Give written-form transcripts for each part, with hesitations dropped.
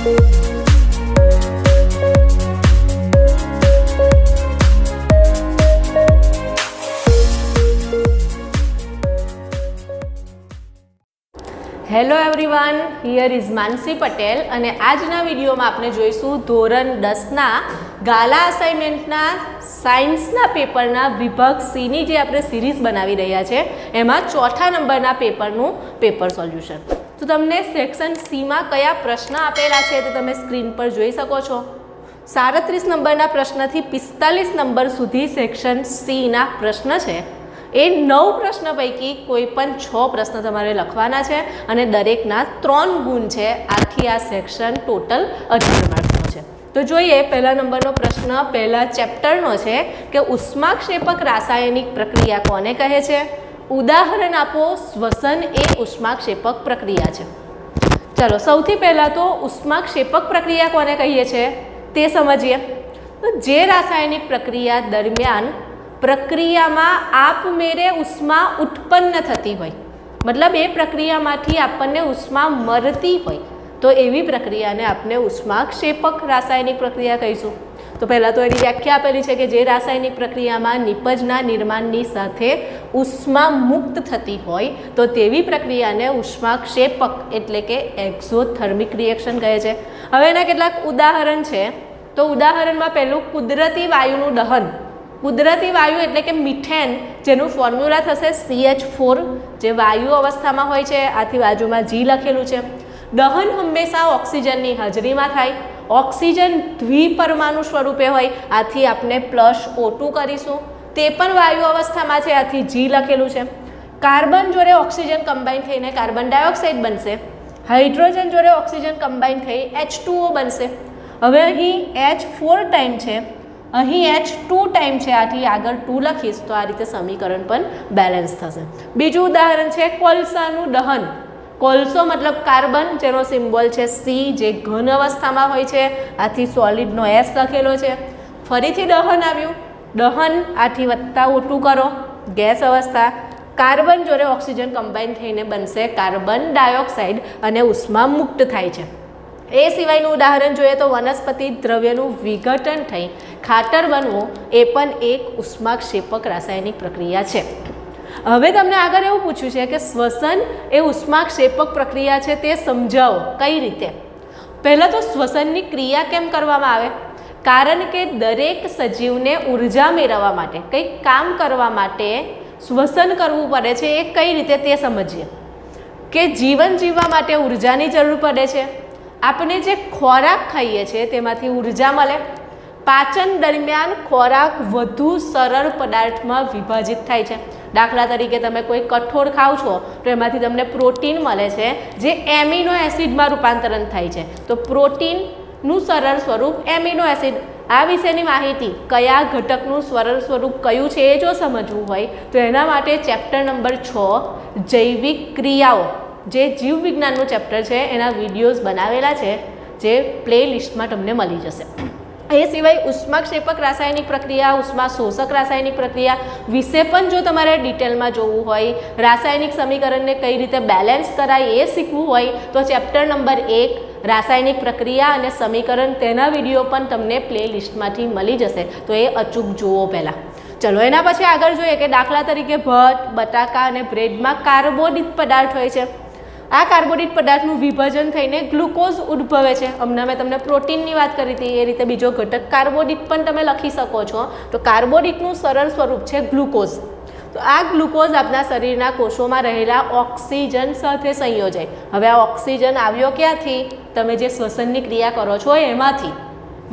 Hello everyone, here is માનસી પટેલ અને આજના વિડીયોમાં આપણે જોઈશું ધોરણ 10ના ગાલા અસાઇનમેન્ટના સાયન્સના પેપરના વિભાગ સીની જે આપણે સિરીઝ બનાવી રહ્યા છે એમાં ચોથા નંબરના પેપરનું પેપર સોલ્યુશન. તો તમને સેક્શન સીમાં કયા પ્રશ્ન આપેલા છે તે તમે સ્ક્રીન પર જોઈ શકો છો. 37 નંબરના પ્રશ્નથી 45 નંબર સુધી સેક્શન સીના પ્રશ્ન છે. એ 9 પ્રશ્ન પૈકી કોઈ પણ 6 પ્રશ્ન તમારે લખવાના છે અને દરેકના 3 ગુણ છે. આથી આ સેક્શન ટોટલ 18 માર્ક્સનો છે. તો જોઈએ પહેલા નંબરનો પ્રશ્ન પહેલા ચેપ્ટરનો છે કે ઉષ્માક્ષેપક રાસાયણિક પ્રક્રિયા કોને કહે છે? ઉદાહરણ આપો. શ્વસન એ ઉષ્માક્ષેપક પ્રક્રિયા છે. ચાલો સૌથી પહેલાં તો ઉષ્માક્ષેપક પ્રક્રિયા કોને કહીએ છીએ તે સમજીએ. જે રાસાયણિક પ્રક્રિયા દરમિયાન પ્રક્રિયામાં આપમેળે ઉષ્મા ઉત્પન્ન થતી હોય, મતલબ એ પ્રક્રિયામાંથી આપણને ઉષ્મા મળતી હોય, તો એવી પ્રક્રિયાને આપણે ઉષ્માક્ષેપક રાસાયણિક પ્રક્રિયા કહીશું. તો પહેલાં તો એની વ્યાખ્યા આપેલી છે કે જે રાસાયણિક પ્રક્રિયામાં નિપજના નિર્માણની સાથે ઉષ્મા મુક્ત થતી હોય તો તેવી પ્રક્રિયાને ઉષ્માક્ષેપક એટલે કે એક્ઝોથર્મિક રિએક્શન કહે છે. હવે એના કેટલાક ઉદાહરણ છે. તો ઉદાહરણમાં પહેલું કુદરતી વાયુનું દહન. કુદરતી વાયુ એટલે કે મિથેન, જેનું ફોર્મ્યુલા થશે CH4, જે વાયુ અવસ્થામાં હોય છે. આથી બાજુમાં G લખેલું છે. દહન હંમેશા ઓક્સિજનની હાજરીમાં થાય. ઓક્સિજન દ્વિપરમાણુ સ્વરૂપે હોય, આથી આપણે +O2 કરીશું. તે પણ વાયુ અવસ્થામાં છે, આથી G લખેલું છે. કાર્બન જોડે ઓક્સિજન કમ્બાઈન થઈને કાર્બન ડાયોક્સાઇડ બનશે. હાઇડ્રોજન જોડે ઓક્સિજન કમ્બાઈન થઈ H2O બનશે. હવે અહીં H4 ટાઈમ છે, અહીં H2 ટાઈમ છે, આથી આગળ 2 લખીશ તો આ રીતે સમીકરણ પણ બેલેન્સ થશે. બીજું ઉદાહરણ છે કોલસાનું દહન. કોલસો મતલબ કાર્બન, જેનો સિમ્બોલ છે C, જે ઘન અવસ્થામાં હોય છે, આથી સોલિડનો S લખેલો છે. ફરીથી દહન આવ્યું. દહન આથી +O2 કરો, ગેસ અવસ્થા. કાર્બન જોડે ઓક્સિજન કમ્બાઈન થઈને બનશે કાર્બન ડાયોક્સાઇડ અને ઉષ્મા મુક્ત થાય છે. એ સિવાયનું ઉદાહરણ જોઈએ તો વનસ્પતિ દ્રવ્યનું વિઘટન થઈ ખાતર બનવું એ પણ એક ઉષ્માક્ષેપક રાસાયણિક પ્રક્રિયા છે. હવે તમને આગળ એવું પૂછ્યું છે કે શ્વસન એ ઉષ્માક્ષેપક પ્રક્રિયા છે, તે સમજાવો કઈ રીતે. પહેલાં તો શ્વસનની ક્રિયા કેમ કરવામાં આવે? કારણ કે દરેક સજીવને ઉર્જા મેળવવા માટે, કંઈક કામ કરવા માટે શ્વસન કરવું પડે છે. એ કઈ રીતે તે સમજીએ. કે જીવન જીવવા માટે ઉર્જાની જરૂર પડે છે. આપણે જે ખોરાક ખાઈએ છીએ તેમાંથી ઉર્જા મળે. પાચન દરમિયાન ખોરાક વધુ સરળ પદાર્થમાં વિભાજિત થાય છે. દાખલા તરીકે તમે કોઈ કઠોળ ખાઓ છો તો એમાંથી તમને પ્રોટીન મળે છે, જે એમિનો એસિડમાં રૂપાંતરણ થાય છે. તો પ્રોટીનનું સરળ સ્વરૂપ એમિનો એસિડ. આ વિશેની માહિતી, કયા ઘટકનું સરળ સ્વરૂપ કયું છે એ જો સમજવું હોય તો એના માટે ચેપ્ટર નંબર 6 જૈવિક ક્રિયાઓ, જે જીવ વિજ્ઞાનનું ચેપ્ટર છે, એના વિડીયોઝ બનાવેલા છે, જે પ્લે લિસ્ટમાં તમને મળી જશે. એ સિવાય ઉષ્માક્ષેપક રાસાયણિક પ્રક્રિયા, ઉષ્મા શોષક રાસાયણિક પ્રક્રિયા વિશે પણ જો તમારે ડિટેલમાં જોવું હોય, રાસાયણિક સમીકરણને કઈ રીતે બેલેન્સ કરાય એ શીખવું હોય તો ચેપ્ટર નંબર 1 રાસાયણિક પ્રક્રિયા અને સમીકરણ, તેના વિડીયો પણ તમને પ્લે લિસ્ટમાંથી મળી જશે. તો એ અચૂક જુઓ પહેલાં. ચલો એના પછી આગળ જોઈએ કે દાખલા તરીકે ભટ્ટ, બટાકા અને બ્રેડમાં કાર્બોદિત પદાર્થ હોય છે. આ કાર્બોદિત પદાર્થનું વિભાજન થઈને ગ્લુકોઝ ઉદ્ભવે છે. હમણાં મેં તમને પ્રોટીનની વાત કરી હતી, એ રીતે બીજો ઘટક કાર્બોદિત પણ તમે લખી શકો છો. તો કાર્બોદિતનું સરળ સ્વરૂપ છે ગ્લુકોઝ. તો આ ગ્લુકોઝ આપણા શરીરના કોષોમાં રહેલા ઓક્સિજન સાથે સંયોજાય. હવે આ ઓક્સિજન આવ્યો ક્યાંથી? તમે જે શ્વસનની ક્રિયા કરો છો એમાંથી.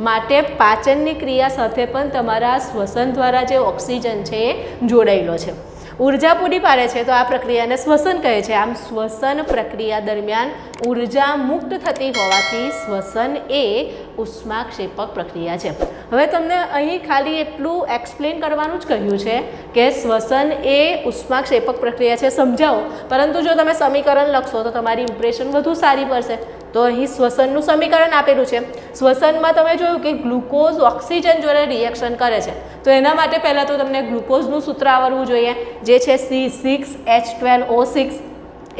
માટે પાચનની ક્રિયા સાથે પણ તમારા શ્વસન દ્વારા જે ઓક્સિજન છે એ જોડાયેલો છે. ઉર્જા પૂરી પાડે છે, તો આ પ્રક્રિયાને શ્વસન કહે છે. આમ શ્વસન પ્રક્રિયા દરમિયાન ઉર્જા મુક્ત થતી હોવાથી શ્વસન એ ઉષ્માક્ષેપક પ્રક્રિયા છે. હવે તમને અહીં ખાલી એટલું એક્સપ્લેન કરવાનું જ કહ્યું છે કે શ્વસન એ ઉષ્માક્ષેપક પ્રક્રિયા છે, સમજાવો. પરંતુ જો તમે સમીકરણ લખશો તો તમારી ઇમ્પ્રેશન વધુ સારી પડશે. તો અહીં શ્વસનનું સમીકરણ આપેલું છે. શ્વસનમાં તમે જોયું કે ગ્લુકોઝ ઓક્સિજન જોડે રિએક્શન કરે છે. તો એના માટે પહેલાં તો તમને ગ્લુકોઝનું સૂત્ર આવડવું જોઈએ, જે છે C6H12O6.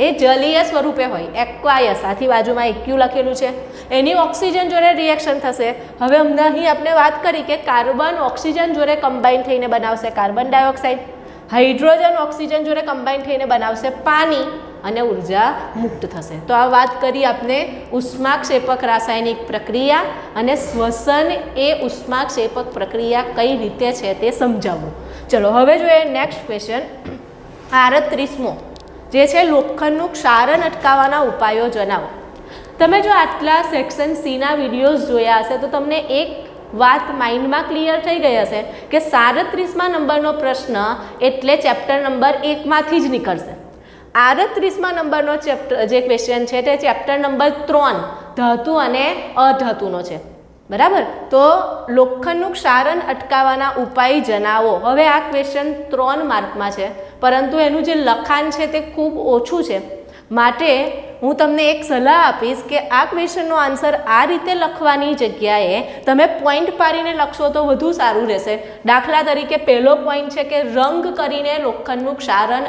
એ જલીય સ્વરૂપે હોય, એક્વાયસ, આથી બાજુમાં એક્યુ લખેલું છે, એની ઓક્સિજન જોડે રિએક્શન થશે. હવે અમને અહીં આપણે વાત કરી કે કાર્બન ઓક્સિજન જોડે કમ્બાઈન થઈને બનાવશે કાર્બન ડાયોક્સાઇડ, હાઇડ્રોજન ઓક્સિજન જોડે કમ્બાઈન થઈને બનાવશે પાણી અને ઉર્જા મુક્ત થશે. તો આ વાત કરી આપણે ઉષ્માક્ષેપક રાસાયણિક પ્રક્રિયા અને શ્વસન એ ઉષ્માક્ષેપક પ્રક્રિયા કઈ રીતે છે તે સમજાવવું. ચલો હવે જોઈએ નેક્સ્ટ ક્વેશ્ચન. 38મો જે છે લોખંડનું ક્ષારણ અટકાવવાના ઉપાયો જણાવો. તમે જો આટલા સેક્શન સીના વિડીયોઝ જોયા હશે તો તમને એક વાત માઇન્ડમાં ક્લિયર થઈ ગઈ હશે કે 37મા નંબરનો પ્રશ્ન એટલે ચેપ્ટર નંબર 1માંથી જ નીકળશે. 38મા નંબરનો જે ક્વેશ્ચન છે તે ચેપ્ટર નંબર 3 ધાતુ અને અધાતુનો છે, બરાબર. તો લોખંડનું ક્ષારણ અટકાવવાના ઉપાય જણાવો. હવે આ ક્વેશ્ચન 3 માર્કમાં છે, પરંતુ એનું જે લખાણ છે તે ખૂબ ઓછું છે, માટે હું તમને એક સલાહ આપીશ કે આ ક્વેશ્ચનનો આન્સર આ રીતે લખવાની જગ્યાએ તમે પોઈન્ટ પાડીને લખશો તો વધુ સારું રહેશે. દાખલા તરીકે પહેલો પોઈન્ટ છે કે રંગ કરીને લોખંડનું ક્ષારણ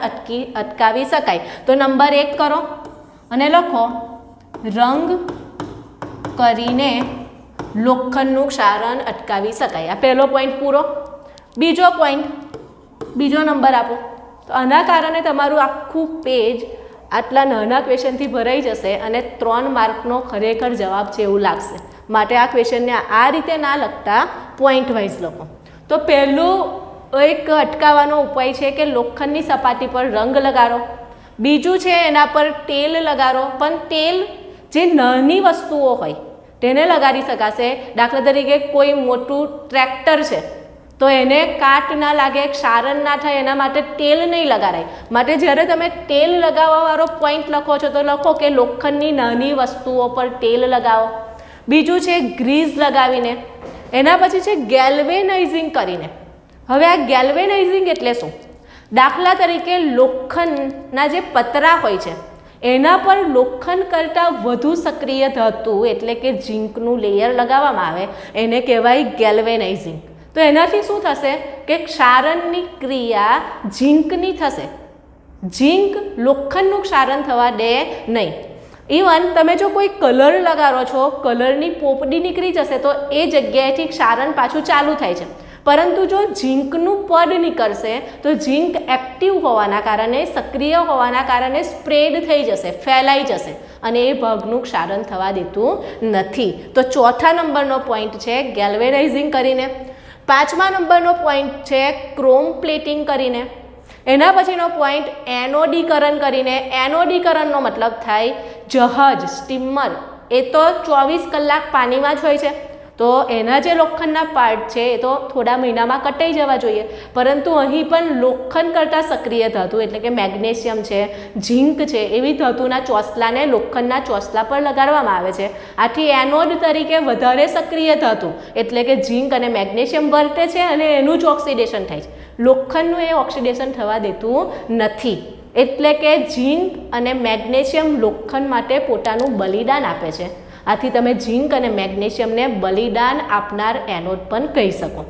અટકાવી શકાય, તો નંબર 1 કરો અને લખો રંગ કરીને લોખંડનું ક્ષારણ અટકાવી શકાય. આ પહેલો પોઈન્ટ પૂરો. બીજો પોઈન્ટ, બીજો નંબર આપો. તો આના કારણે તમારું આખું પેજ આટલા નાના ક્વેશ્ચનથી ભરાઈ જશે અને 3 માર્કનો ખરેખર જવાબ છે એવું લાગશે. માટે આ ક્વેશ્ચનને આ રીતે ના લખતા પોઈન્ટ વાઇઝ લખો. તો પહેલું એક અટકાવવાનો ઉપાય છે કે લોખંડની સપાટી પર રંગ લગાડો. બીજું છે એના પર તેલ લગાડો, પણ તેલ જે નાની વસ્તુઓ હોય તેને લગાડી શકાશે. દાખલા તરીકે કોઈ મોટું ટ્રેક્ટર છે તો એને કાટ ના લાગે, ક્ષારણ ના થાય, એના માટે તેલ નહીં લગાડાય. માટે જ્યારે તમે તેલ લગાવવાવાળો પોઈન્ટ લખો છો તો લખો કે લોખંડની નાની વસ્તુઓ પર તેલ લગાવો. બીજું છે ગ્રીઝ લગાવીને. એના પછી છે ગેલ્વેનાઇઝિંગ કરીને. હવે આ ગેલ્વેનાઇઝિંગ એટલે શું? દાખલા તરીકે લોખંડના જે પતરા હોય છે એના પર લોખંડ કરતાં વધુ સક્રિય ધાતુ એટલે કે ઝીંકનું લેયર લગાવવામાં આવે, એને કહેવાય ગેલ્વેનાઇઝિંગ. તો એનાથી શું થશે કે ક્ષારણની ક્રિયા ઝીંકની થશે. ઝીંક લોખંડનું ક્ષારણ થવા દે નહીં. ઇવન તમે જો કોઈ કલર લગાડો છો, કલરની પોપડી નીકળી જશે તો એ જગ્યાએથી ક્ષારણ પાછું ચાલુ થાય છે. પરંતુ જો ઝીંકનું પડ નીકળશે તો ઝીંક એક્ટિવ હોવાના કારણે, સક્રિય હોવાના કારણે સ્પ્રેડ થઈ જશે, ફેલાઈ જશે અને એ ભાગનું ક્ષારણ થવા દેતું નથી. તો ચોથા નંબરનો પોઈન્ટ છે ગેલ્વેનાઇઝિંગ કરીને. 5મા નંબરનો પોઈન્ટ છે ક્રોમ પ્લેટિંગ કરીને. એના પછીનો પોઈન્ટ એનોડીકરણ કરીને. એનોડીકરણનો મતલબ થાય જહાજ, સ્ટીમર, એ તો 24 કલાક પાણીમાં જ હોય છે, તો એના જે લોખંડના પાર્ટ છે એ તો થોડા મહિનામાં કટાઈ જવા જોઈએ. પરંતુ અહીં પણ લોખંડ કરતાં સક્રિય ધાતુ એટલે કે મેગ્નેશિયમ છે, ઝીંક છે, એવી ધાતુના ચોસલાને લોખંડના ચોસલા પર લગાડવામાં આવે છે. આથી એનોડ તરીકે વધારે સક્રિય ધાતુ એટલે કે ઝીંક અને મેગ્નેશિયમ વર્તે છે અને એનું જ ઓક્સિડેશન થાય છે. લોખંડનું એ ઓક્સિડેશન થવા દેતું નથી. એટલે કે ઝીંક અને મેગ્નેશિયમ લોખંડ માટે પોતાનું બલિદાન આપે છે. આથી તમે ઝીંક અને મેગ્નેશિયમને બલિદાન આપનાર એનોડ પણ કહી શકો.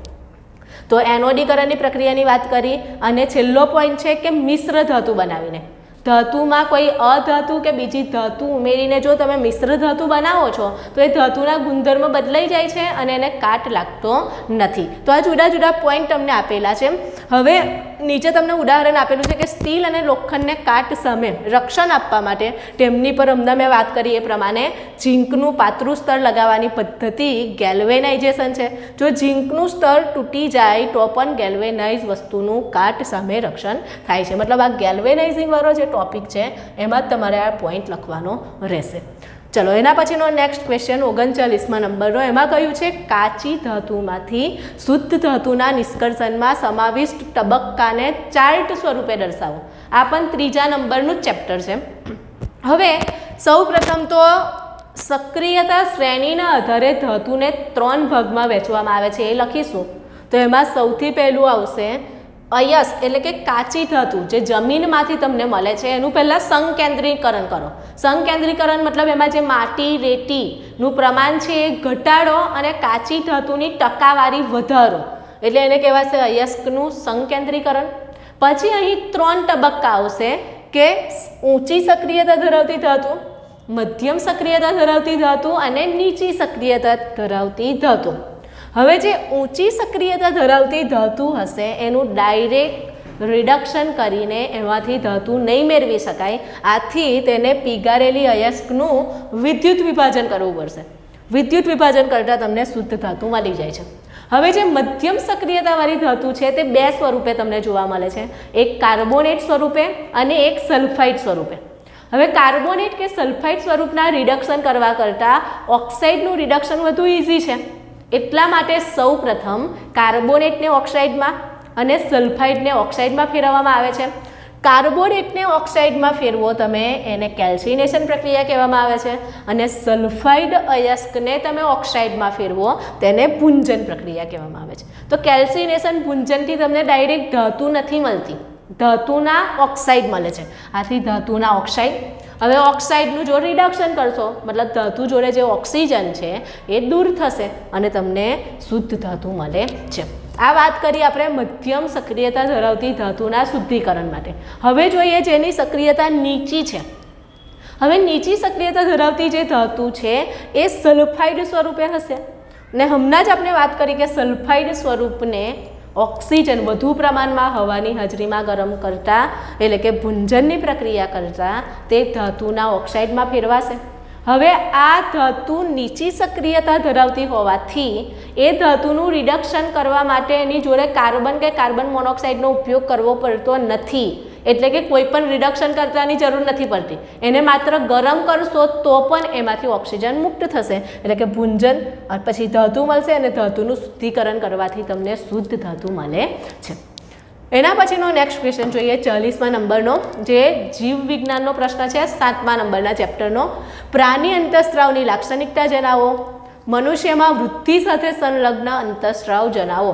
તો એનોડીકરણની પ્રક્રિયાની વાત કરી. અને છેલ્લો પોઈન્ટ છે કે મિશ્ર ધાતુ બનાવીને. ધાતુમાં કોઈ અધાતુ કે બીજી ધાતુ ઉમેરીને જો તમે મિશ્ર ધાતુ બનાવો છો તો એ ધાતુના ગુણધર્મ બદલાઈ જાય છે અને એને કાટ લાગતો નથી. તો આ જુદા જુદા પોઈન્ટ તમને આપેલા છે. હવે નીચે તમને ઉદાહરણ આપેલું છે કે સ્ટીલ અને લોખંડને કાટ સામે રક્ષણ આપવા માટે તેમની પર હમણાં મેં વાત કરી એ પ્રમાણે ઝીંકનું પાતળું સ્તર લગાવવાની પદ્ધતિ ગેલ્વેનાઇઝેશન છે. જો ઝીંકનું સ્તર તૂટી જાય તો પણ ગેલ્વેનાઇઝ વસ્તુનું કાટ સામે રક્ષણ થાય છે. મતલબ આ ગેલ્વેનાઇઝિંગ વાળો જે ટોપિક છે એમાં જ તમારે આ પોઈન્ટ લખવાનો રહેશે. ચલો એના પછીનો નેક્સ્ટ ક્વેશ્ચન 39મા નંબરનો. એમાં કહ્યું છે કાચી ધાતુમાંથી શુદ્ધ ધાતુના નિષ્કર્ષણમાં સમાવિષ્ટ તબક્કાને ચાર્ટ સ્વરૂપે દર્શાવો. આ પણ 3જા નંબરનું જ ચેપ્ટર છે. હવે સૌ પ્રથમ તો સક્રિયતા શ્રેણીના આધારે ધાતુને 3 ભાગમાં વહેંચવામાં આવે છે એ લખીશું. તો એમાં સૌથી પહેલું આવશે અયસ્ક એટલે કે કાચી ધાતુ જે જમીનમાંથી તમને મળે છે એનું પહેલાં સંકેન્દ્રીકરણ કરો. સંકેન્દ્રીકરણ મતલબ એમાં જે માટી, રેતીનું પ્રમાણ છે એ ઘટાડો અને કાચી ધાતુની ટકાવારી વધારો, એટલે એને કહેવાશે અયસ્કનું સંકેન્દ્રીકરણ. પછી અહીં 3 તબક્કા આવશે. કે ઊંચી સક્રિયતા ધરાવતી ધાતુ, મધ્યમ સક્રિયતા ધરાવતી ધાતુ અને નીચી સક્રિયતા ધરાવતી ધાતુ. હવે જે ઊંચી સક્રિયતા ધરાવતી ધાતુ હશે એનું ડાયરેક્ટ રિડક્શન કરીને એમાંથી ધાતુ નહીં મેળવી શકાય. આથી તેને પીગારેલી અયસ્કનું વિદ્યુત વિભાજન કરવું પડશે. વિદ્યુત વિભાજન કરતાં તમને શુદ્ધ ધાતુ મળી જાય છે. હવે જે મધ્યમ સક્રિયતાવાળી ધાતુ છે તે બે સ્વરૂપે તમને જોવા મળે છે, એક કાર્બોનેટ સ્વરૂપે અને એક સલ્ફાઇડ સ્વરૂપે. હવે કાર્બોનેટ કે સલ્ફાઇડ સ્વરૂપના રિડક્શન કરવા કરતાં ઓક્સાઇડનું રિડક્શન વધુ ઇઝી છે. એટલા માટે સૌ પ્રથમ કાર્બોનેટને ઓક્સાઇડમાં અને સલ્ફાઇડને ઓક્સાઇડમાં ફેરવવામાં આવે છે. કાર્બોનેટને ઓક્સાઇડમાં ફેરવો તમે એને કેલ્સિનેશન પ્રક્રિયા કહેવામાં આવે છે અને સલ્ફાઇડ અયસ્કને તમે ઓક્સાઇડમાં ફેરવો તેને ભુંજન પ્રક્રિયા કહેવામાં આવે છે. તો કેલ્સિનેશન ભુંજનથી તમને ડાયરેક્ટ ધાતુ નથી મળતી, ધાતુના ઓક્સાઇડ મળે છે. આથી ધાતુના ઓક્સાઇડ. હવે ઓક્સાઇડનું જો રિડક્શન કરશો મતલબ ધાતુ જોડે જે ઓક્સિજન છે એ દૂર થશે અને તમને શુદ્ધ ધાતુ મળે છે. આ વાત કરી આપણે મધ્યમ સક્રિયતા ધરાવતી ધાતુના શુદ્ધિકરણ માટે. હવે જોઈએ જેની સક્રિયતા નીચી છે. હવે નીચી સક્રિયતા ધરાવતી જે ધાતુ છે એ સલ્ફાઇડ સ્વરૂપે હશે ને હમણાં જ આપણે વાત કરી કે સલ્ફાઇડ સ્વરૂપને ઓક્સિજન વધુ પ્રમાણમાં હવાની હાજરીમાં ગરમ કરતા એટલે કે ભુંજનની પ્રક્રિયા કરતા તે ધાતુના ઓક્સાઇડમાં ફેરવાશે. હવે આ ધાતુ નીચી સક્રિયતા ધરાવતી હોવાથી એ ધાતુનું રિડક્શન કરવા માટે એની જોડે કાર્બન કે કાર્બન મોનોક્સાઇડનો ઉપયોગ કરવો પડતો નથી. એટલે કે કોઈ પણ રિડક્શન કરતાની જરૂર નથી પડતી. એને માત્ર ગરમ કરશો તો પણ એમાંથી ઓક્સિજન મુક્ત થશે એટલે કે ભુંજન પછી ધાતુ મળશે અને ધાતુનું શુદ્ધિકરણ કરવાથી તમને શુદ્ધ ધાતુ મળે છે. એના પછીનો નેક્સ્ટ ક્વેશ્ચન જોઈએ 40મા નંબરનો, જે જીવ વિજ્ઞાનનો પ્રશ્ન છે 7મા નંબરના ચેપ્ટરનો. પ્રાણી અંતઃસ્ત્રાવની લાક્ષણિકતા જણાવો. મનુષ્યમાં વૃદ્ધિ સાથે સંલગ્ન અંતઃસ્ત્રાવ જણાવો.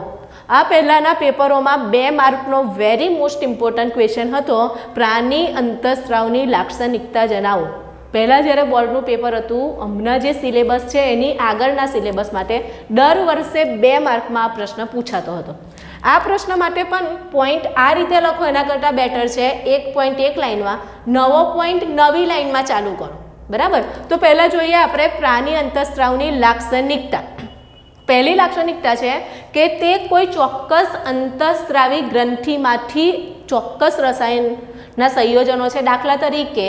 આ પહેલાંના પેપરોમાં 2 માર્કનો વેરી મોસ્ટ ઇમ્પોર્ટન્ટ ક્વેશ્ચન હતો, પ્રાણી અંતઃસ્ત્રાવની લાક્ષણિકતા જણાવો. પહેલાં જ્યારે બોર્ડનું પેપર હતું, હમણાં જે સિલેબસ છે એની આગળના સિલેબસ માટે દર વર્ષે 2 માર્કમાં આ પ્રશ્ન પૂછાતો હતો. આ પ્રશ્ન માટે પણ પોઈન્ટ આ રીતે લખો એના કરતાં બેટર છે 1 પોઈન્ટ એક લાઇનમાં, નવો પોઈન્ટ નવી લાઇનમાં ચાલુ કરો. બરાબર. તો પહેલાં જોઈએ આપણે પ્રાણી અંતઃસ્ત્રાવની લાક્ષણિકતા. પહેલી લાક્ષણિકતા છે કે તે કોઈ ચોક્કસ અંતઃસ્ત્રાવી ગ્રંથિમાંથી ચોક્કસ રસાયણના સંયોજનો છે. દાખલા તરીકે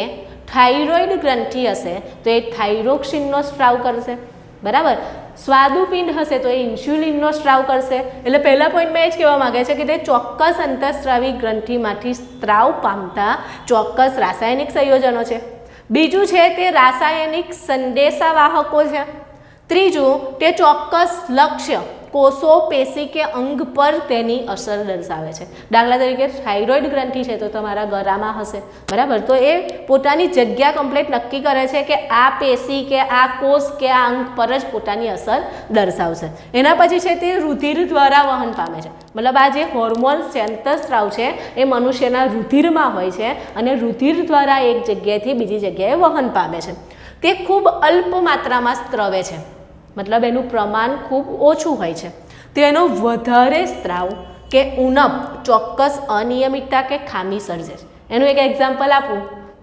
થાઇરોઇડ ગ્રંથિ હશે તો એ થાઇરોક્સિનનો સ્ત્રાવ કરશે. બરાબર. સ્વાદુપિંડ હશે તો એ ઇન્સ્યુલિનનો સ્ત્રાવ કરશે. એટલે પહેલા પોઈન્ટમાં એ જ કહેવા માગે છે કે તે ચોક્કસ અંતઃસ્ત્રાવી ગ્રંથિમાંથી સ્ત્રાવ પામતા ચોક્કસ રાસાયણિક સંયોજનો છે. બીજું છે તે રાસાયણિક સંદેશાવાહકો છે. ત્રીજું તે ચોક્કસ લક્ષ્ય કોષો, પેશી કે અંગ પર તેની અસર દર્શાવે છે. દાખલા તરીકે થાઇરોઇડ ગ્રંથિ છે તો તમારા ગળામાં હશે. બરાબર. તો એ પોતાની જગ્યા કમ્પ્લીટ નક્કી કરે છે કે આ પેશી કે આ કોષ કે આ અંગ પર જ પોતાની અસર દર્શાવશે. એના પછી છે તે રુધિર દ્વારા વહન પામે છે. મતલબ આ જે હોર્મોન્સ છે, અંતઃસ્ત્રાવ છે એ મનુષ્યના રુધિરમાં હોય છે અને રુધિર દ્વારા એક જગ્યાએથી બીજી જગ્યાએ વહન પામે છે. તે ખૂબ અલ્પ માત્રામાં સ્ત્રવે છે. મતલબ એનું પ્રમાણ ખૂબ ઓછું હોય છે. તેનો વધારે સ્ત્રાવ કે ઉણપ ચોક્કસ અનિયમિતતા કે ખામી સર્જે છે. એનું એક એક્ઝામ્પલ આપું.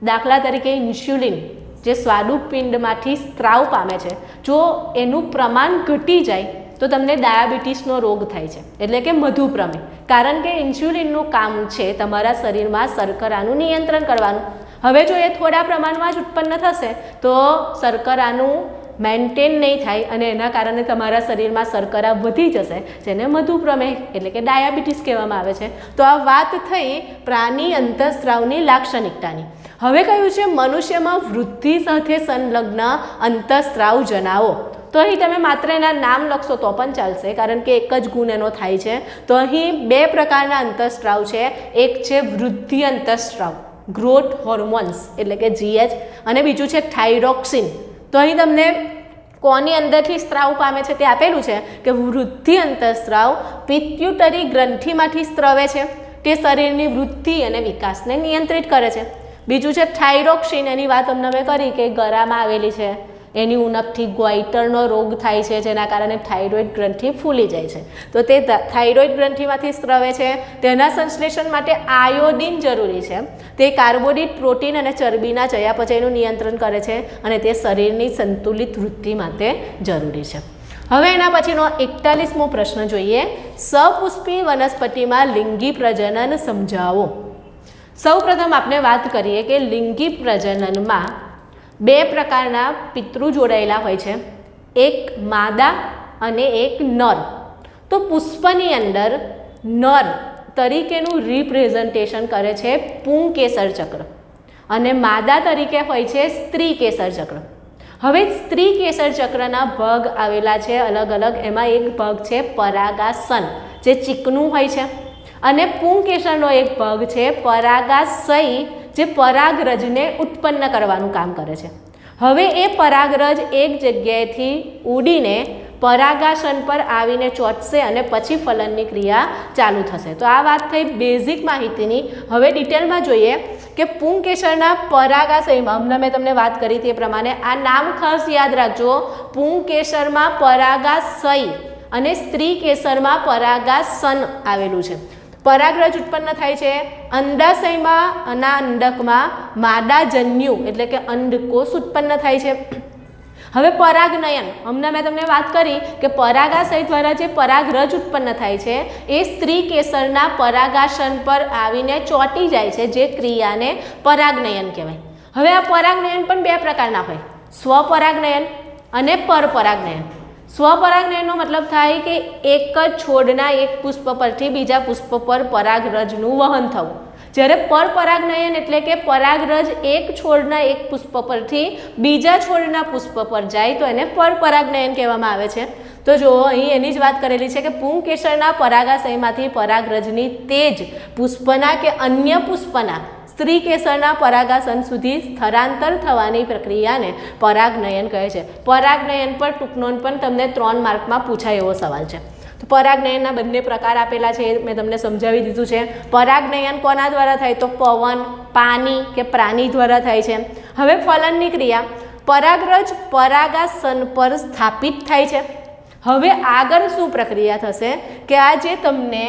દાખલા તરીકે ઇન્સ્યુલિન જે સ્વાદુપિંડમાંથી સ્ત્રાવ પામે છે, જો એનું પ્રમાણ ઘટી જાય તો તમને ડાયાબિટીસનો રોગ થાય છે, એટલે કે મધુપ્રમેહ. કારણ કે ઇન્સ્યુલિનનું કામ છે તમારા શરીરમાં શર્કરાનું નિયંત્રણ કરવાનું. હવે જો એ થોડા પ્રમાણમાં જ ઉત્પન્ન થશે તો શર્કરાનું મેન્ટેન નહીં થાય અને એના કારણે તમારા શરીરમાં શર્કરા વધી જશે, જેને મધુપ્રમેહ એટલે કે ડાયાબિટીસ કહેવામાં આવે છે. તો આ વાત થઈ પ્રાણી અંતઃસ્ત્રાવની લાક્ષણિકતાની. હવે કહ્યું છે મનુષ્યમાં વૃદ્ધિ સાથે સંલગ્ન અંતઃસ્ત્રાવ જણાવો. તો અહીં તમે માત્ર એના નામ લખશો તો પણ ચાલશે, કારણ કે એક જ ગુણ એનો થાય છે. તો અહીં 2 પ્રકારના અંતઃસ્ત્રાવ છે. એક છે વૃદ્ધિ અંતઃસ્ત્રાવ, ગ્રોથ હોર્મોન્સ એટલે કે GH, અને બીજું છે થાઇરોક્સિન. તો અહીં તમને કોની અંદરથી સ્ત્રાવ પામે છે તે આપેલું છે કે વૃદ્ધિ અંતઃસ્ત્રાવ પિત્યુટરી ગ્રંથિમાંથી સ્ત્રવે છે. તે શરીરની વૃદ્ધિ અને વિકાસને નિયંત્રિત કરે છે. બીજું છે થાઇરોક્સિન. એની વાત અમને મેં કરી કે ગળામાં આવેલી છે, એની ઉણપથી ગોઈટરનો રોગ થાય છે, જેના કારણે થાઇરોઇડ ગ્રંથિ ફૂલી જાય છે. તો તે થાઇરોઇડ ગ્રંથિમાંથી સ્રવે છે. તેના સંશ્લેષણ માટે આયોડિન જરૂરી છે. તે કાર્બોદિત, પ્રોટીન અને ચરબીના ચયાપચયનું નિયંત્રણ કરે છે અને તે શરીરની સંતુલિત વૃદ્ધિ માટે જરૂરી છે. હવે એના પછીનો 41મો પ્રશ્ન જોઈએ. સપુષ્પી વનસ્પતિમાં લિંગી પ્રજનન સમજાવો. સૌપ્રથમ આપણે વાત કરીએ કે લિંગી પ્રજનનમાં 2 પ્રકારના પિતૃ જોડાયેલા હોય છે, એક માદા અને એક નર. તો પુષ્પની અંદર નર તરીકેનું રિપ્રેઝન્ટેશન કરે છે પુંકેસર ચક્ર અને માદા તરીકે હોય છે સ્ત્રી કેસર ચક્ર. હવે સ્ત્રી કેસર ચક્રના ભાગ આવેલા છે અલગ અલગ. એમાં એક ભાગ છે પરાગાસન, જે ચીકણું હોય છે, અને પુંકેસરનો એક ભાગ છે પરાગાશય, જે પરાગરજને ઉત્પન્ન કરવાનું કામ કરે છે. હવે એ પરાગરજ એક જગ્યાએથી ઉડીને પરાગાસન પર આવીને ચોંટશે અને પછી ફલનની ક્રિયા ચાલુ થશે. તો આ વાત થઈ બેઝિક માહિતીની. હવે ડિટેલમાં જોઈએ કે પુંકેસરના પરાગાશયમાં, હમણાં મેં તમને વાત કરી તે પ્રમાણે આ નામ ખાસ યાદ રાખજો. પુંકેસરમાં પરાગાશય અને સ્ત્રી કેસરમાં પરાગાસન આવેલું છે. પરાગરજ ઉત્પન્ન થાય છે અંડાશયમાં અને અંડકમાં માદાજન્યુ એટલે કે અંડકોષ ઉત્પન્ન થાય છે. હવે પરાગનયન, હમણાં મેં તમને વાત કરી કે પરાગાશય દ્વારા જે પરાગરજ ઉત્પન્ન થાય છે એ સ્ત્રી કેસરના પરાગાસન પર આવીને ચોંટી જાય છે, જે ક્રિયાને પરાગનયન કહેવાય. હવે આ પરાગનયન પણ 2 પ્રકારના હોય, સ્વપરાગનયન અને પરપરાગનયન. સ્વપરાગનયનનો મતલબ થાય કે એક જ છોડના એક પુષ્પ પરથી બીજા પુષ્પ પર પરાગરજનું વહન થવું. જ્યારે પરપરાગનયન એટલે કે પરાગરજ એક છોડના એક પુષ્પ પરથી બીજા છોડના પુષ્પ પર જાય તો એને પરપરાગનયન કહેવામાં આવે છે. તો જો અહીં એની જ વાત કરેલી છે કે પુંકેસરના પરાગાશયમાંથી પરાગરજની તેજ પુષ્પના કે અન્ય પુષ્પના સ્ત્રી કેસરના પરાગાસન સુધી સ્થળાંતર થવાની પ્રક્રિયાને પરાગનયન કહે છે. પરાગનયન પર ટૂંકનોંધ પણ તમને 3 માર્કમાં પૂછાય એવો સવાલ છે. તો પરાગનયનના બંને પ્રકાર આપેલા છે, મેં તમને સમજાવી દીધું છે. પરાગનયન કોના દ્વારા થાય? તો પવન, પાણી કે પ્રાણી દ્વારા થાય છે. હવે ફલનની ક્રિયા, પરાગરજ પરાગાસન પર સ્થાપિત થાય છે. હવે આગળ શું પ્રક્રિયા થશે કે આ જે તમને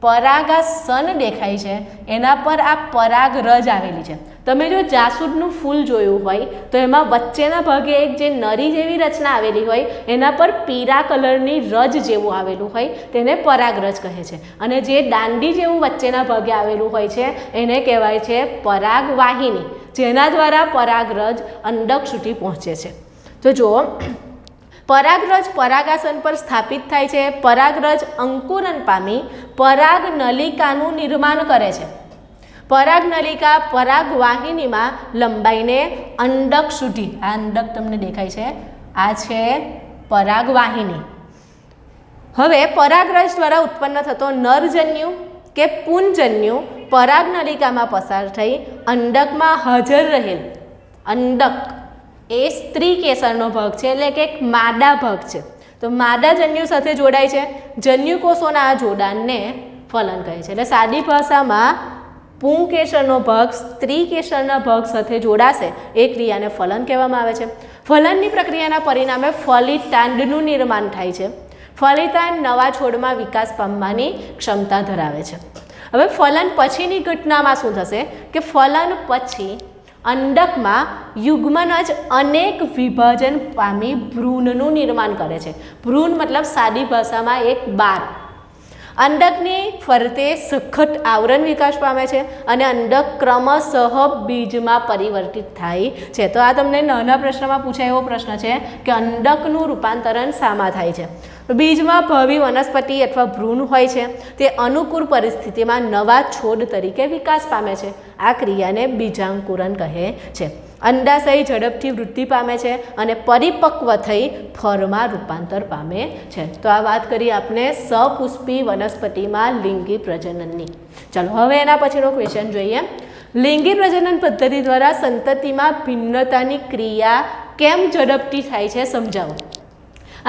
પરાગાસન દેખાય છે એના પર આ પરાગરજ આવેલી છે. તમે જો જાસૂદનું ફૂલ જોયું હોય તો એમાં વચ્ચેના ભાગે એક જે નરી જેવી રચના આવેલી હોય એના પર પીળા કલરની રજ જેવું આવેલું હોય તેને પરાગરજ કહે છે. અને જે દાંડી જેવું વચ્ચેના ભાગે આવેલું હોય છે એને કહેવાય છે પરાગવાહિની, જેના દ્વારા પરાગરજ અંડક સુધી પહોંચે છે. તો જુઓ, પરાગરજ પરાગાસન પર સ્થાપિત થાય છે. પરાગરજ અંકુરન પામી પરાગનલિકાનું નિર્માણ કરે છે. પરાગનલિકા પરાગવાહિનીમાં લંબાઈને અંડક સુધી, આ અંડક તમને દેખાય છે, આ છે પરાગવાહિની. હવે પરાગરજ દ્વારા ઉત્પન્ન થતો નરજન્યુ કે પુંજન્યુ પરાગનલિકામાં પસાર થઈ અંડકમાં હાજર રહેલ અંડક એ સ્ત્રી કેસરનો ભાગ છે, એટલે કે એક માદા ભાગ છે. તો માદા જન્યુ સાથે જોડાય છે. જન્યુકોષોના આ જોડાણને ફલન કહે છે. એટલે સાદી ભાષામાં પુંકેસરનો ભાગ સ્ત્રી કેસરના ભાગ સાથે જોડાશે એ ક્રિયાને ફલન કહેવામાં આવે છે. ફલનની પ્રક્રિયાના પરિણામે ફલિતાંડનું નિર્માણ થાય છે. ફલિતાંડ નવા છોડમાં વિકાસ પામવાની ક્ષમતા ધરાવે છે. હવે ફલન પછીની ઘટનામાં શું થશે કે ફલન પછી અંડકમાં યુગ્મનજ અનેક વિભાજન પામી ભ્રૂણનું નિર્માણ કરે છે. ભ્રૂણ મતલબ સાદી ભાષામાં એક બાર. અંડકની ફરતે સખત આવરણ વિકાસ પામે છે અને અંડક ક્રમશઃ બીજમાં પરિવર્તિત થાય છે. તો આ તમને નાના પ્રશ્નમાં પૂછાય એવો પ્રશ્ન છે કે અંડકનું રૂપાંતરણ શામાં થાય છે? બીજમાં ભાવિ વનસ્પતિ અથવા ભ્રૂણ હોય છે તે અનુકૂળ પરિસ્થિતિમાં નવા છોડ તરીકે વિકાસ પામે છે. આ ક્રિયાને બીજાંકુરન કહે છે. અંડાશય ઝડપથી વૃદ્ધિ પામે છે અને પરિપક્વ થઈ ફળમાં રૂપાંતર પામે છે. તો આ વાત કરી આપણે સપુષ્પી વનસ્પતિમાં લિંગી પ્રજનનની. ચાલો હવે એના પછીનો ક્વેશ્ચન જોઈએ. લિંગી પ્રજનન પદ્ધતિ દ્વારા સંતતિમાં ભિન્નતાની ક્રિયા કેમ ઝડપથી થાય છે સમજાવો.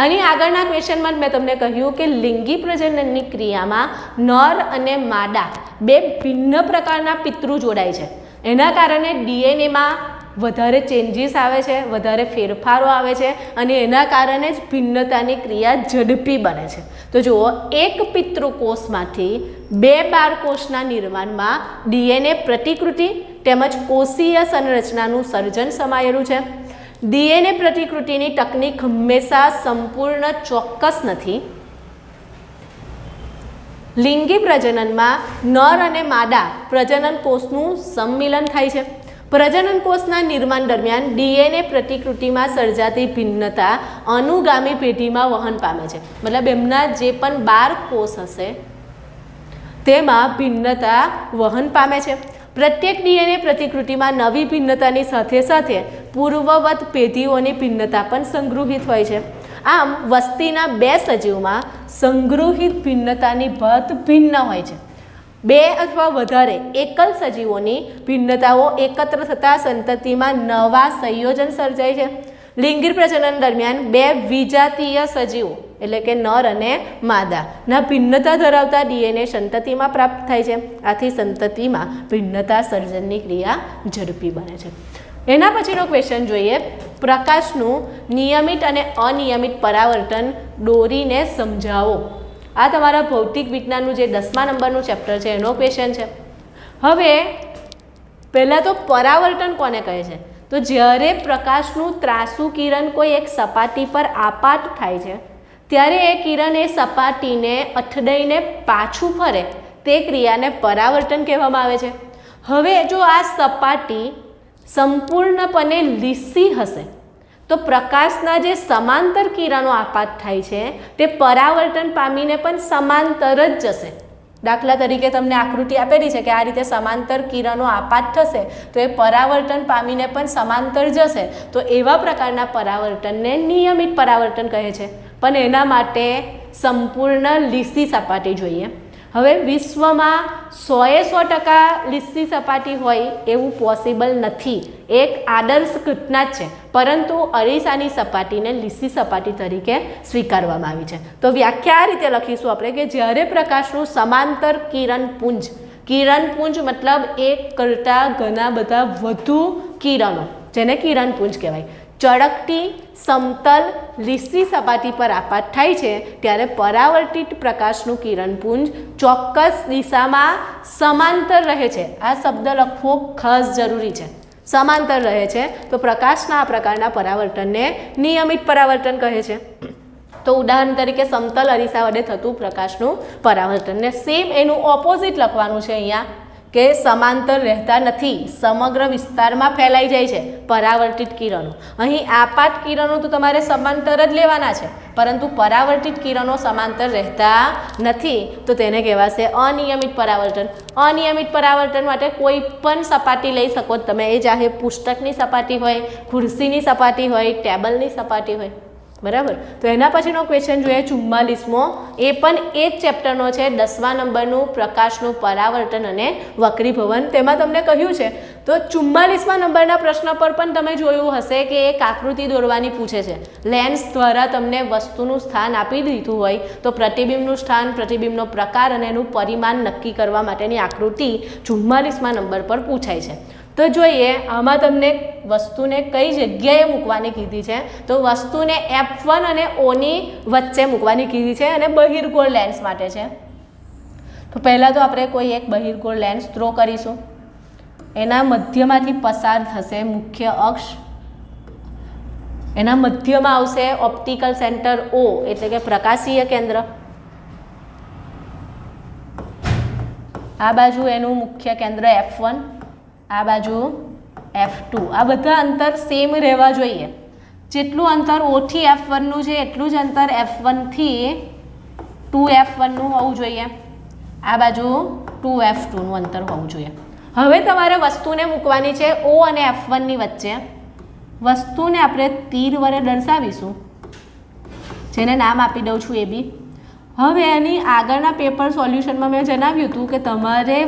આની આગળના ક્વેશ્ચનમાં મેં તમને કહ્યું કે લિંગી પ્રજનનની ક્રિયામાં નર અને માદા 2 ભિન્ન પ્રકારના પિતૃ જોડાય છે. એના કારણે ડીએનએમાં વધારે ચેન્જીસ આવે છે, વધારે ફેરફારો આવે છે અને એના કારણે જ ભિન્નતાની ક્રિયા ઝડપી બને છે. તો જુઓ, એક પિતૃકોષમાંથી 2 બાળકોષના નિર્માણમાં DNA પ્રતિકૃતિ તેમજ કોષીય સંરચનાનું સર્જન સમાયેલું છે. DNA પ્રતિકૃતિની તકનીક હંમેશા સંપૂર્ણ ચોક્કસ નથી. લિંગી પ્રજનનમાં નર અને માદા પ્રજનન કોષનું સંમિલન થાય છે. પ્રજનન કોષના નિર્માણ દરમિયાન DNA પ્રતિકૃતિમાં સર્જાતી ભિન્નતા અનુગામી પેઢીમાં વહન પામે છે. મતલબ એમના જે પણ 12 કોષ હશે તેમાં ભિન્નતા વહન પામે છે. પ્રત્યેક DNA પ્રતિકૃતિમાં નવી ભિન્નતાની સાથે સાથે પૂર્વવત પેઢીઓની ભિન્નતા પણ સંગૃહિત હોય છે. આમ વસ્તીના 2 સજીવમાં સંગૃહિત ભિન્નતાની ભાત ભિન્ન હોય છે. 2 અથવા વધારે એકલ સજીવોની ભિન્નતાઓ એકત્ર થતાં સંતતિમાં નવા સંયોજન સર્જાય છે. લિંગી પ્રજનન દરમિયાન 2 વિજાતીય સજીવો એટલે કે નર અને માદાના ભિન્નતા ધરાવતા DNA સંતતિમાં પ્રાપ્ત થાય છે. આથી સંતતિમાં ભિન્નતા સર્જનની ક્રિયા ઝડપી બને છે. એના પછીનો ક્વેશ્ચન જોઈએ. પ્રકાશનું નિયમિત અને અનિયમિત પરાવર્તન દોરીને સમજાવો. આ તમારા ભૌતિક વિજ્ઞાનનું જે 10મા નંબરનું ચેપ્ટર છે એનો ક્વેશ્ચન છે. હવે પહેલાં તો પરાવર્તન કોને કહે છે? તો જ્યારે પ્રકાશનું ત્રાસુ કિરણ કોઈ એક સપાટી પર આપાત થાય છે ત્યારે એ કિરણ એ સપાટીને અથડાઈને પાછું ફરે તે ક્રિયાને પરાવર્તન કહેવામાં આવે છે. હવે જો આ સપાટી સંપૂર્ણપણે લીસી હશે તો પ્રકાશના જે સમાંતર કિરણો આપાત થાય છે તે પરાવર્તન પામીને પણ સમાંતર જ જશે. દાખલા તરીકે તમને આકૃતિ આપેલી છે કે આ રીતે સમાંતર કિરણો આપાત થશે તો એ પરાવર્તન પામીને પણ સમાંતર જશે. તો એવા પ્રકારના પરાવર્તનને નિયમિત પરાવર્તન કહે છે. પણ એના માટે સંપૂર્ણ લીસી સપાટી જોઈએ. હવે વિશ્વમાં 100% લીસી સપાટી હોય એવું પોસિબલ નથી. એક આદર્શ ઘટના જ છે, પરંતુ અરીસાની સપાટીને લીસી સપાટી તરીકે સ્વીકારવામાં આવી છે. તો વ્યાખ્યા આ રીતે લખીશું આપણે કે જ્યારે પ્રકાશનું સમાંતર કિરણપુંજ મતલબ એક કરતાં ઘણા બધા વધુ કિરણો, જેને કિરણપુંજ કહેવાય, ચળકતી સમતલ લીસી સપાટી પર આપાત થાય છે ત્યારે પરાવર્તિત પ્રકાશનું કિરણપુંજ ચોક્કસ દિશામાં સમાંતર રહે છે. આ શબ્દ લખવો ખાસ જરૂરી છે. સમાંતર રહે છે તો પ્રકાશના આ પ્રકારના પરાવર્તનને નિયમિત પરાવર્તન કહે છે. તો ઉદાહરણ તરીકે સમતલ અરીસા વડે થતું પ્રકાશનું પરાવર્તનને સેમ એનું ઓપોઝિટ લખવાનું છે અહીંયા કે સમાંતર રહેતા નથી, સમગ્ર વિસ્તારમાં ફેલાઈ જાય છે પરાવર્તિત કિરણો. અહીં આપાત કિરણો તો તમારે સમાંતર જ લેવાના છે, પરંતુ પરાવર્તિત કિરણો સમાંતર રહેતા નથી તો તેને કહેવાશે અનિયમિત પરાવર્તન. અનિયમિત પરાવર્તન માટે કોઈ પણ સપાટી લઈ શકો તમે, એ ચાહે પુસ્તકની સપાટી હોય, ખુરશીની સપાટી હોય, ટેબલની સપાટી હોય. બરાબર. તો એના પછીનો ક્વેશ્ચન જોઈએ 44મો. એ પણ એ જ ચેપ્ટરનો છે, 10મા નંબરનું પ્રકાશનું પરાવર્તન અને વક્રીભવન. તેમાં તમને કહ્યું છે તો 44મા નંબરના પ્રશ્ન પર પણ તમે જોયું હશે કે એક આકૃતિ દોરવાની પૂછે છે. લેન્સ દ્વારા તમને વસ્તુનું સ્થાન આપી દીધું હોય તો પ્રતિબિંબનું સ્થાન, પ્રતિબિંબનો પ્રકાર અને એનું પરિમાણ નક્કી કરવા માટેની આકૃતિ 44મા નંબર પર પૂછાય છે. તો જોઈએ આમાં તમને વસ્તુને કઈ જગ્યાએ મૂકવાની કીધી છે. તો વસ્તુને F1 અને Oની વચ્ચે મૂકવાની કીધી છે અને બહિર્ગોળ લેન્સ માટે છે. તો પહેલાં તો આપણે કોઈ એક બહિર્ગોળ લેન્સ ડ્રો કરીશું. એના મધ્યમાંથી પસાર થશે મુખ્ય અક્ષ. એના મધ્યમાં આવશે ઓપ્ટિકલ સેન્ટર O એટલે કે પ્રકાશીય કેન્દ્ર. આ બાજુ એનું મુખ્ય કેન્દ્ર F1, આ બાજુ F2. આ બધા અંતર સેમ રહેવા જોઈએ. જેટલું અંતર O થી F1નું છે એટલું જ અંતર F1 થી 2F1નું હોવું જોઈએ. આ બાજુ 2F2નું અંતર હોવું જોઈએ. હવે તમારે વસ્તુને મૂકવાની છે O અને F1ની વચ્ચે. વસ્તુને આપણે તીર વડે દર્શાવીશું, જેને નામ આપી દઉં છું AB. હવે એની આગળના પેપર સોલ્યુશનમાં મેં જણાવ્યું હતું કે તમારે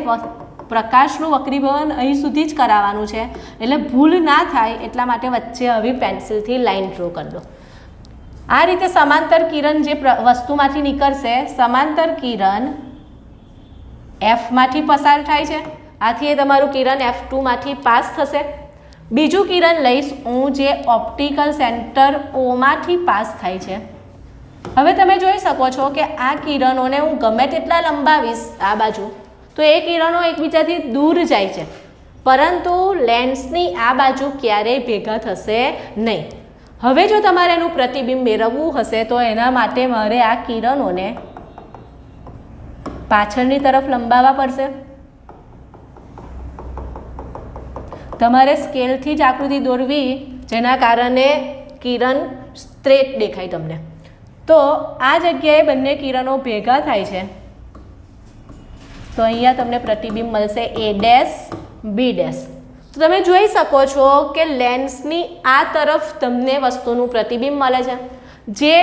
પ્રકાશનું વક્રીભવન અહીં સુધી જ કરાવવાનું છે, એટલે ભૂલ ના થાય એટલા માટે વચ્ચે હવે પેન્સિલથી લાઇન ડ્રો કરી દો. આ રીતે સમાંતર કિરણ જે વસ્તુમાંથી નીકળશે, સમાંતર કિરણ Fમાંથી પસાર થાય છે. આથી એ તમારું કિરણ F2માંથી પાસ થશે. બીજું કિરણ લઈશ હું જે ઓપ્ટિકલ સેન્ટર ઓમાંથી પાસ થાય છે. હવે તમે જોઈ શકો છો કે આ કિરણોને હું ગમે તેટલા લંબાવીશ આ બાજુ તો એ કિરણો એકબીજાથી દૂર જાય છે, પરંતુ લેન્સની આ બાજુ ક્યારેય ભેગા થશે નહીં. હવે જો તમારે એનું પ્રતિબિંબ મેળવવું હશે તો એના માટે મારે આ કિરણોને પાછળની તરફ લંબાવવા પડશે. તમારે સ્કેલથી જ આકૃતિ દોરવી જેના કારણે કિરણ સ્ટ્રેટ દેખાય તમને. તો આ જગ્યાએ બંને કિરણો ભેગા થાય છે તો અહીંયા તમને પ્રતિબિંબ મળશે A ડેશ B ડેશ. તો તમે જોઈ શકો છો કે લેન્સની આ તરફ તમને વસ્તુનું પ્રતિબિંબ મળે છે જે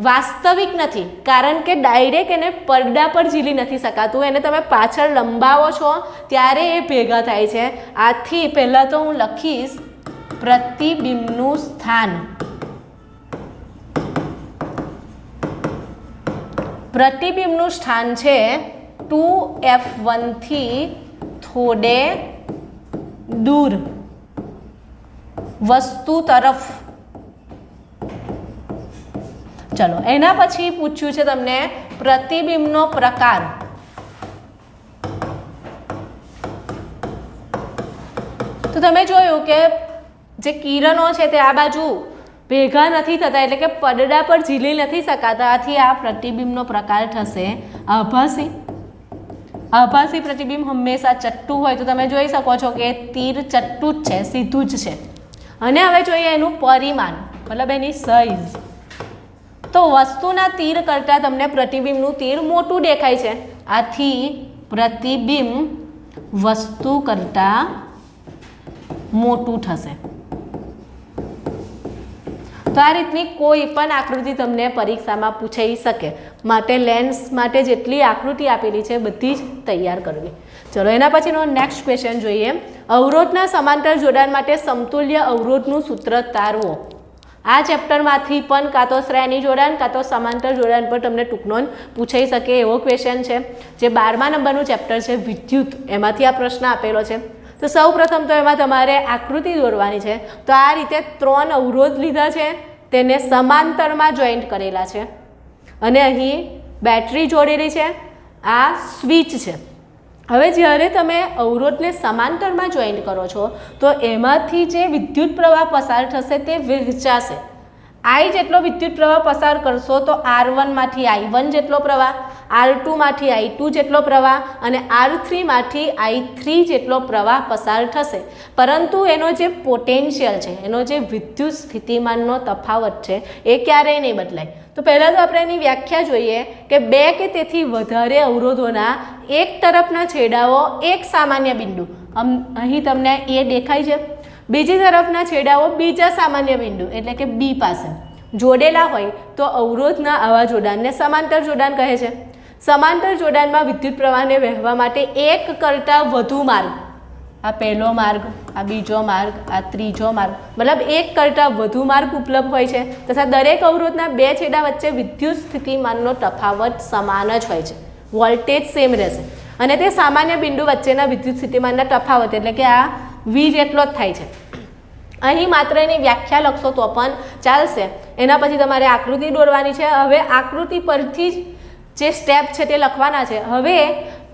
વાસ્તવિક નથી, કારણ કે ડાયરેક્ટ એને પડદા પર ઝીલી નથી શકાતું, એને તમે પાછળ લંબાવો છો ત્યારે એ ભેગા થાય છે. આથી પહેલાં તો હું લખીશ પ્રતિબિંબનું સ્થાન. પ્રતિબિંબનું સ્થાન છે 2F1 થી થોડે દૂર વસ્તુ તરફ. ચલો એના પછી પૂછ્યું છે તમને પ્રતિબિંબનો પ્રકાર. તો તમે જોયું કે જે કિરણો છે તે આ બાજુ ભેગા નથી થતા, એટલે કે પડદા પર ઝીલી નથી શકાતા. આથી આ પ્રતિબિંબનો પ્રકાર થશે આભાસી. આભાસી પ્રતિબિંબ હંમેશા ચટ્ટું હોય. તો તમે જોઈ શકો છો કે તીર ચટ્ટું જ છે, સીધું જ છે. અને હવે જોઈએ એનું પરિમાણ, મતલબ એની સાઈઝ. તો વસ્તુના તીર કરતાં તમને પ્રતિબિંબનું તીર મોટું દેખાય છે, આથી પ્રતિબિંબ વસ્તુ કરતાં મોટું થશે. તો આ રીતની કોઈ પણ આકૃતિ તમને પરીક્ષામાં પૂછાઈ શકે, માટે લેન્સ માટે જેટલી આકૃતિ આપેલી છે બધી જ તૈયાર કરવી. ચલો એના પછીનો નેક્સ્ટ ક્વેશ્ચન જોઈએ. અવરોધના સમાંતર જોડાણ માટે સમતુલ્ય અવરોધનું સૂત્ર તારવો. આ ચેપ્ટરમાંથી પણ કાં તો શ્રેણી જોડાણ કાં તો સમાંતર જોડાણ પર તમને ટૂંકનો પૂછાઈ શકે એવો ક્વેશ્ચન છે. જે 12મા નંબરનું ચેપ્ટર છે વિદ્યુત, એમાંથી આ પ્રશ્ન આપેલો છે. તો સૌ પ્રથમ તો એમાં તમારે આકૃતિ દોરવાની છે. તો આ રીતે 3 અવરોધ લીધા છે, તેને સમાંતરમાં જોઈન્ટ કરેલા છે અને અહીં બેટરી જોડેલી છે, આ સ્વિચ છે. હવે જ્યારે તમે અવરોધને સમાંતરમાં જોઈન્ટ કરો છો તો એમાંથી જે વિદ્યુત પ્રવાહ પસાર થશે તે વહેંચાશે. I જેટલો વિદ્યુત પ્રવાહ પસાર કરશો તો R1 માંથી I1 જેટલો પ્રવાહ, R2 માંથી I2 જેટલો પ્રવાહ અને R3 માંથી I3 જેટલો પ્રવાહ પસાર થશે. પરંતુ એનો જે પોટેન્શિયલ છે, એનો જે વિદ્યુત સ્થિતિમાનનો તફાવત છે એ ક્યારેય નહીં બદલાય. તો પહેલાં તો આપણે એની વ્યાખ્યા જોઈએ કે 2 કે તેથી વધારે અવરોધોના એક તરફના છેડાઓ એક સામાન્ય બિંદુ, અહીં તમને એ દેખાય છે, બીજી તરફના છેડાઓ બીજા સામાન્ય બિંદુ એટલે કે B પાસે જોડેલા હોય તો અવરોધના આવા જોડાણને સમાંતર જોડાણ કહે છે. સમાંતર જોડાણમાં વિદ્યુત પ્રવાહને વહેવા માટે એક કરતાં વધુ માર્ગ, આ પહેલો માર્ગ, આ બીજો માર્ગ, આ ત્રીજો માર્ગ, મતલબ એક કરતાં વધુ માર્ગ ઉપલબ્ધ હોય છે તથા દરેક અવરોધના 2 છેડા વચ્ચે વિદ્યુત સ્થિતિમાનનો તફાવત સમાન જ હોય છે, વોલ્ટેજ સેમ રહેશે અને તે સામાન્ય બિંદુ વચ્ચેના વિદ્યુત સ્થિતિમાનના તફાવત એટલે કે આ V જેટલો જ થાય છે. અહીં માત્ર એની વ્યાખ્યા લખશો તો પણ ચાલશે. એના પછી તમારે આકૃતિ દોરવાની છે. હવે આકૃતિ પરથી જ જે સ્ટેપ છે તે લખવાના છે. હવે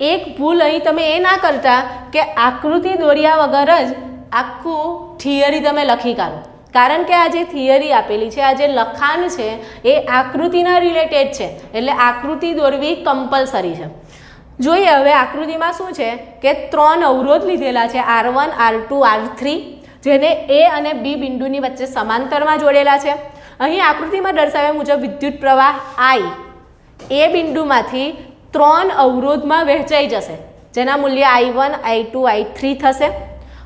એક ભૂલ અહીં તમે એ ના કરતા કે આકૃતિ દોર્યા વગર જ આખું થિયરી તમે લખી કાઢો, કારણ કે આ જે થિયરી આપેલી છે, આ જે લખાણ છે એ આકૃતિના રિલેટેડ છે, એટલે આકૃતિ દોરવી કમ્પલસરી છે. જોઈએ હવે આકૃતિમાં શું છે કે 3 અવરોધ લીધેલા છે, R1, R2, R3, જેને A અને B બિંદુની વચ્ચે સમાંતરમાં જોડેલા છે. અહીં આકૃતિમાં દર્શાવ્યા મુજબ વિદ્યુત પ્રવાહ I એ બિંદુમાંથી 3 અવરોધમાં વહેંચાઈ જશે, જેના મૂલ્ય I1, I2, I3 થશે.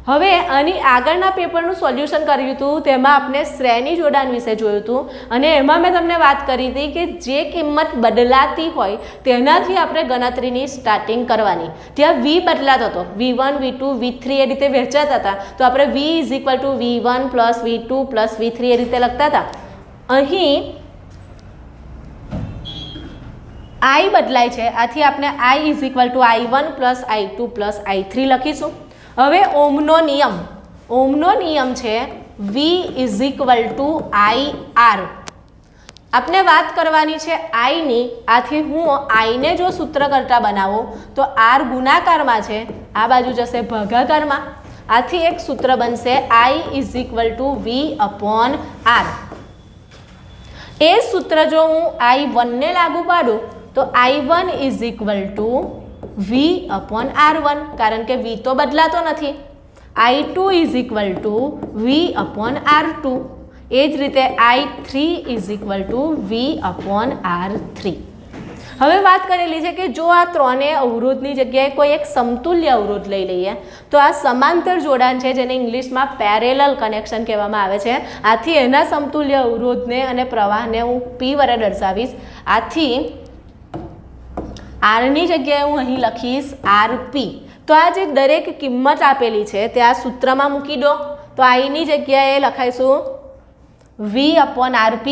હવે આની આગળના પેપરનું સોલ્યુશન કર્યું હતું, તેમાં આપણે શ્રેણી જોડાણ વિશે જોયું હતું અને એમાં મેં તમને વાત કરી હતી કે જે કિંમત બદલાતી હોય તેનાથી આપણે ગણતરીની સ્ટાર્ટિંગ કરવાની. ત્યાં V બદલાતો હતો, V1, V2, V3 એ રીતે વહેંચાતા હતા, તો આપણે V = V1 + V2 + V3 એ રીતે લખતા હતા. અહીં I બદલાય છે, આથી આપણે I = I1 + I2 + I3 લખીશું. હવે ઓહમનો નિયમ, ઓહમનો નિયમ છે V is equal to IR. આપણે વાત કરવાની છે આઈની. આથી હું આઈને જો સૂત્ર કરતા બનાવું તો R ગુણાકારમાં છે, આ બાજુ જશે ભાગાકારમાં. આથી એક સૂત્ર બનશે I is equal to V/R. એ સૂત્ર જો હું I1 ને લાગુ પાડું તો I1 is equal to V/R1, કારણ કે V તો બદલાતો નથી. I2 is equal to V/R2. એ જ રીતે I3 is equal to V/R3. હવે વાત કરેલી છે કે જો આ ત્રણેય અવરોધની જગ્યાએ કોઈ એક સમતુલ્ય અવરોધ લઈ લઈએ તો આ સમાંતર જોડાણ છે, જેને ઇંગ્લિશમાં પેરેલલ કનેક્શન કહેવામાં આવે છે. આથી એના સમતુલ્ય અવરોધને અને પ્રવાહને હું P વડે દર્શાવીશ. આથી આરની જગ્યાએ હું અહીં લખીશ RP. તો આ જે દરેક કિંમત આપેલી છે તે આ સૂત્રમાં મૂકી દો. તો આઈની જગ્યાએ લખાઈશું V/RP,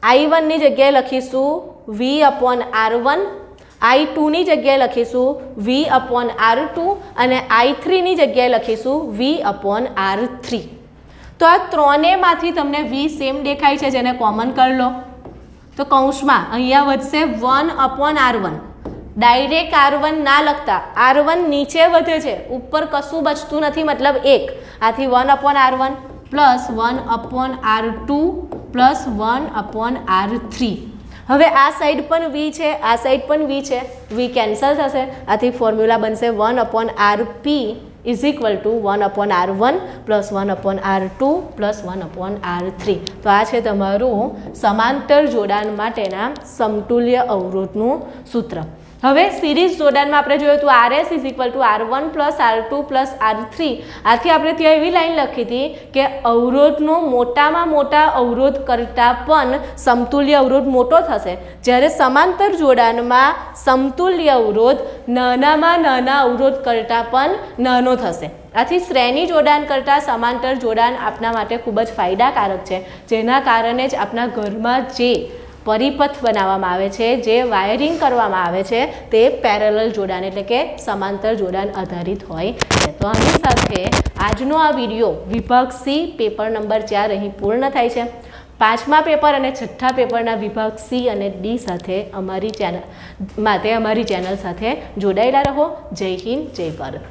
I1ની જગ્યાએ લખીશું V/R1, I2ની જગ્યાએ લખીશું V/R2 અને I3ની જગ્યાએ લખીશું V/R3. તો આ ત્રણેયમાંથી તમને V સેમ દેખાય છે, જેને કોમન કરી લો. તો કૌંસમાં અહીંયા વધશે 1/R1. ડાયરેક્ટ R1 ના લખતા, R1 નીચે વધે છે, ઉપર કશું બચતું નથી, મતલબ 1. આથી 1/R1 plus 1/R2 plus 1/R3. હવે આ સાઈડ પણ V છે, આ સાઈડ પણ V છે, V કેન્સલ થશે. આથી ફોર્મ્યુલા બનશે 1/RP is equal to 1/R1 plus 1/R2 plus 1/R3. તો આ છે તમારું સમાંતર જોડાણ માટેના સમતુલ્ય અવરોધનું સૂત્ર. હવે સિરીઝ જોડાણમાં આપણે જોયું તો RS is equal to R1 plus R2 plus R3. આથી આપણે ત્યાં એવી લાઈન લખી હતી કે અવરોધનો મોટામાં મોટા અવરોધ કરતાં પણ સમતુલ્ય અવરોધ મોટો થશે, જ્યારે સમાંતર જોડાણમાં સમતુલ્ય અવરોધ નાનામાં નાના અવરોધ કરતાં પણ નાનો થશે. આથી શ્રેણી જોડાણ કરતાં સમાંતર જોડાણ આપણા માટે ખૂબ જ ફાયદાકારક છે, જેના કારણે જ આપણા ઘરમાં જે પરિપથ બનાવવામાં આવે છે, જે વાયરિંગ કરવામાં આવે છે, તે પેરેલલ જોડાણ એટલે કે સમાંતર જોડાણ આધારિત હોય છે. તો આની સાથે આજનો આ વિડીયો વિભાગ C પેપર નંબર 4 અહીં પૂર્ણ થાય છે. 5મા પેપર અને 6થા પેપરના વિભાગ C અને D સાથે અમારી ચેનલ સાથે જોડાયેલા રહો. જય હિન્દ, જય ભારત.